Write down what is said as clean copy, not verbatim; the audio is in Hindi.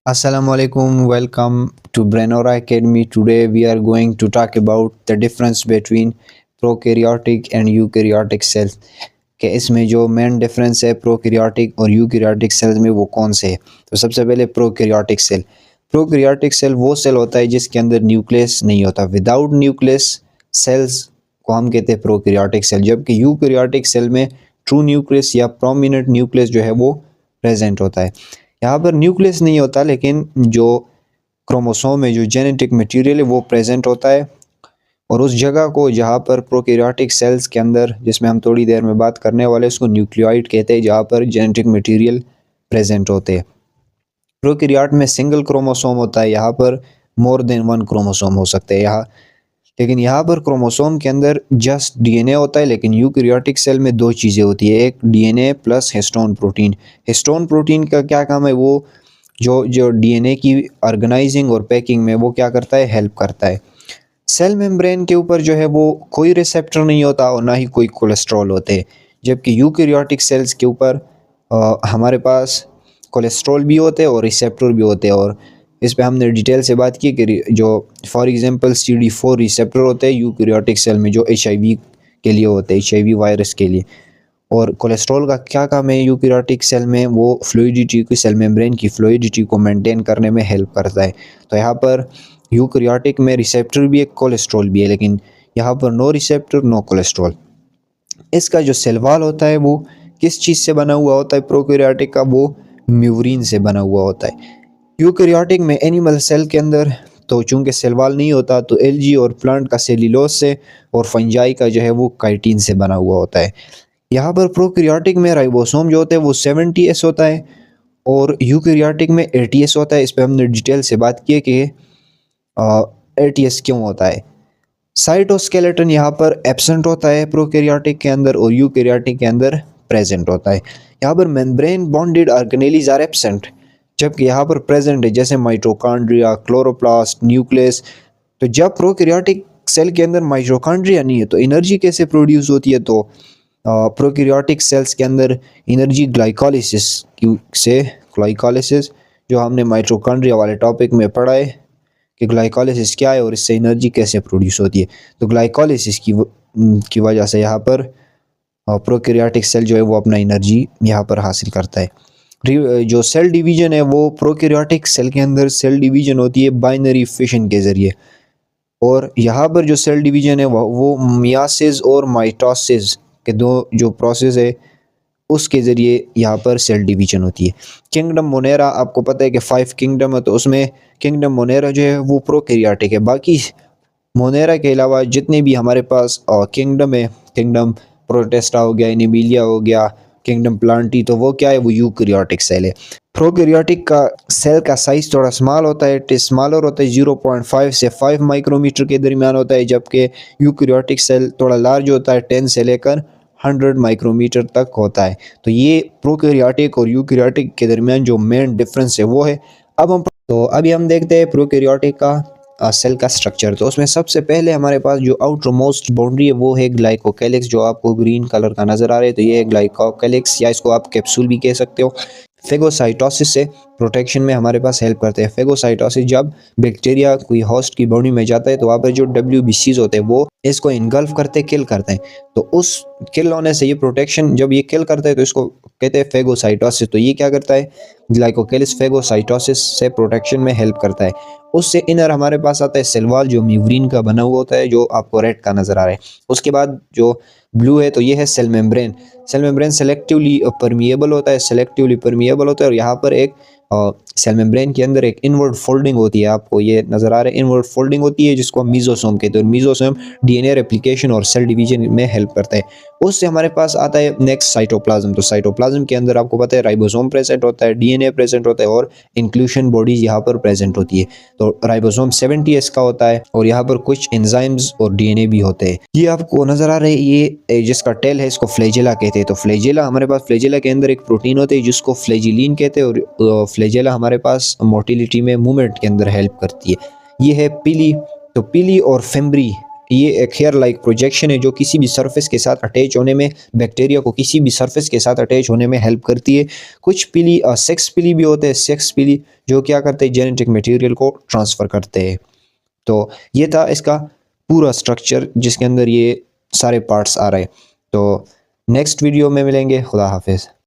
Assalamu alaikum. Welcome to Brenora Academy. Today we are going to talk about the difference between prokaryotic and eukaryotic cells. कि इसमें जो मेन डिफरेंस है प्रोकैरियोटिक और यूकैरियोटिक सेल्स में वो कौन से है। तो सबसे पहले प्रोकैरियोटिक सेल वो सेल होता है जिसके अंदर न्यूक्लियस नहीं होता। विदाउट न्यूक्लियस सेल्स को हम कहते हैं प्रोकैरियोटिक सेल, जबकि यूकैरियोटिक सेल में ट्रू न्यूक्लियस या प्रोमिनेंट न्यूक्लियस जो है वो प्रेजेंट होता है। यहाँ पर न्यूक्लियस नहीं होता, लेकिन जो क्रोमोसोम में जो जेनेटिक मटेरियल है वो प्रेजेंट होता है, और उस जगह को जहाँ पर प्रोकैरियोटिक सेल्स के अंदर, जिसमें हम थोड़ी देर में बात करने वाले, उसको न्यूक्लियोइड कहते हैं, जहाँ पर जेनेटिक मटेरियल प्रेजेंट होते हैं। प्रोकैरियोट में सिंगल क्रोमोसोम होता है, यहाँ पर मोर देन वन क्रोमोसोम हो सकते हैं लेकिन यहाँ पर क्रोमोसोम के अंदर जस्ट डीएनए होता है। लेकिन यूकैरियोटिक सेल में दो चीज़ें होती है, एक DNA plus histone protein. Histone protein का क्या काम है, वो जो डीएनए की ऑर्गेनाइजिंग और पैकिंग में वो क्या करता है, हेल्प करता है। सेल मेम्ब्रेन के ऊपर जो है वो कोई रिसेप्टर नहीं होता और ना ही कोई कोलेस्ट्रॉल होते, जबकि यूकैरियोटिक सेल्स के ऊपर हमारे पास कोलेस्ट्रॉल भी होते हैं और रिसेप्टर भी होते हैं। और इस पे हमने डिटेल से बात की कि जो फॉर एग्जांपल CD4 रिसेप्टर होते हैं यूकैरियोटिक सेल में, जो HIV के लिए होते हैं, HIV वायरस के लिए। और कोलेस्ट्रॉल का क्या काम है यूकैरियोटिक सेल में, वो फ्लूइडिटी की, सेल मेम्ब्रेन की फ्लूइडिटी को मेंटेन करने में हेल्प करता है। तो यहाँ पर यूकैरियोटिक में रिसेप्टर भी है, कोलेस्ट्रॉल भी है, लेकिन यहाँ पर नो रिसेप्टर नो कोलेस्ट्रॉल। इसका जो सेल वॉल होता है वो किस चीज़ से बना हुआ होता है प्रोकैरियोटिक का, वो म्यूरिन से बना हुआ होता है। यूकैरियोटिक में एनिमल सेल के अंदर तो चूंकि सेल वॉल नहीं होता, तो एल्गी और प्लांट का सेल्यूलोज से और फंजाई का जो है वो काइटिन से बना हुआ होता है। यहाँ पर प्रोकैरियोटिक में राइबोसोम जो होते हैं वो 70S होता है और यूकैरियोटिक में 80S होता है। इस पर हमने डिटेल से बात की है कि 80S क्यों होता है। साइटोस्केलेटन यहाँ पर एब्सेंट होता है प्रोकैरियोटिक के अंदर और यूकैरियोटिक के अंदर प्रेजेंट होता है। यहाँ पर membrane bonded organelles are absent, जबकि यहाँ पर प्रेजेंट है, जैसे माइटोकॉन्ड्रिया, क्लोरोप्लास्ट, न्यूक्लियस। तो जब प्रोकैरियोटिक सेल के अंदर माइटोकॉन्ड्रिया नहीं है तो एनर्जी कैसे प्रोड्यूस होती है, तो प्रोकैरियोटिक सेल्स के अंदर एनर्जी ग्लाइकोलिसिस जो हमने माइटोकॉन्ड्रिया वाले टॉपिक में पढ़ा है कि ग्लाइकोलिसिस क्या है और इससे एनर्जी कैसे प्रोड्यूस होती है। तो ग्लाइकोलिसिस की वजह से यहाँ पर प्रोकैरियोटिक सेल जो है वो अपना एनर्जी यहाँ पर हासिल करता है। जो सेल डिवीजन है वो प्रोकैरियोटिक सेल के अंदर सेल डिवीजन होती है बाइनरी फिशन के ज़रिए, और यहाँ पर जो सेल डिवीजन है वो मियासिस और माइटोसिस के दो जो प्रोसेस है उसके ज़रिए यहाँ पर सेल डिवीजन होती है। किंगडम मोनेरा, आपको पता है कि 5 किंगडम है, तो उसमें किंगडम मोनेरा जो है वो प्रोकैरियोटिक है। बाकी मोनेरा के अलावा जितने भी हमारे पास किंगडम है, किंगडम प्रोटेस्टा हो गया, एनिमिलिया हो गया, किंगडम प्लांटी, तो वो क्या है, वो यूकैरियोटिक सेल है। प्रोकैरियोटिक का सेल का साइज थोड़ा स्मॉल होता है, स्मॉलर होता है, 0.5 से 5 माइक्रोमीटर के दरमियान होता है, जबकि यूकैरियोटिक सेल थोड़ा लार्ज होता है, 10 से लेकर 100 माइक्रोमीटर तक होता है। तो ये प्रोकैरियोटिक और यूकैरियोटिक के दरमियान जो मेन डिफरेंस है वो है। अभी हम देखते हैं प्रोकैरियोटिक का सेल का स्ट्रक्चर। तो उसमें सबसे पहले हमारे पास जो आउटर मोस्ट बाउंड्री है वो है ग्लाइकोकैलिक्स, जो आपको ग्रीन कलर का नजर आ रहा है। तो ये है ग्लाइकोकैलिक्स, या इसको आप कैप्सूल भी कह सकते हो। फेगोसाइटोसिस से प्रोटेक्शन में हमारे पास हेल्प करते हैं। फेगोसाइटोसिस, जब बैक्टीरिया कोई होस्ट की बॉडी में जाता है तो वहाँ पर जो WBCs होते हैं वो इसको इनगल्फ करते, किल करते हैं। तो उस किल होने से ये प्रोटेक्शन, जब ये किल करता है तो इसको कहते हैं फेगोसाइटोसिस। तो ये क्या करता है, ग्लाइकोकैलिक्स फेगोसाइटोसिस से प्रोटेक्शन में हेल्प करता है। उससे इनर हमारे पास आता है सेल वॉल, जो म्यूरिन का बना हुआ होता है, जो आपको रेड का नजर आ रहा है। उसके बाद जो ब्लू है तो ये है cell membrane. Cell membrane selectively permeable होता है, और यहाँ पर एक सेल मेम्ब्रेन के अंदर एक इनवर्ड फोल्डिंग होती है, आपको ये नजर आ रहा है, इनवर्ड फोल्डिंग होती है, जिसको हम मीजोसोम कहते हैं। और मीजोसोम डीएनए रेप्लिकेशन और सेल डिवीजन में हेल्प करता है। उससे हमारे पास आता है नेक्स्ट साइटोप्लाज्म। तो साइटोप्लाज्म के अंदर आपको पता है राइबोसोम प्रेजेंट होता है, डीएनए प्रेजेंट होता है, और इंक्लूशन बॉडीज यहाँ पर प्रेजेंट होती है। तो राइबोसोम 70S का होता है, और यहाँ पर कुछ एंजाइम्स और डीएनए भी होते हैं। ये आपको नजर आ रहा है, ये जिसका टेल है इसको फ्लैजेला कहते हैं। तो फ्लैजेला, हमारे पास फ्लैजेला के अंदर एक प्रोटीन होते है जिसको फ्लैजिलिन कहते हैं, और फ्लैजेला हमारे पास मोटिलिटी में मूवमेंट के अंदर हेल्प करती है। ये है पिली। तो पिली और फेम्ब्री ये एक हेयर लाइक प्रोजेक्शन है जो किसी भी सरफेस के साथ अटैच होने में, बैक्टीरिया को किसी भी सरफेस के साथ अटैच होने में हेल्प करती है। कुछ पीली सेक्स पीली भी होते हैं, सेक्स पीली जो क्या करते हैं, जेनेटिक मटेरियल को ट्रांसफ़र करते हैं। तो ये था इसका पूरा स्ट्रक्चर जिसके अंदर ये सारे पार्ट्स आ रहे हैं। तो नेक्स्ट वीडियो में मिलेंगे। खुदा हाफिज़।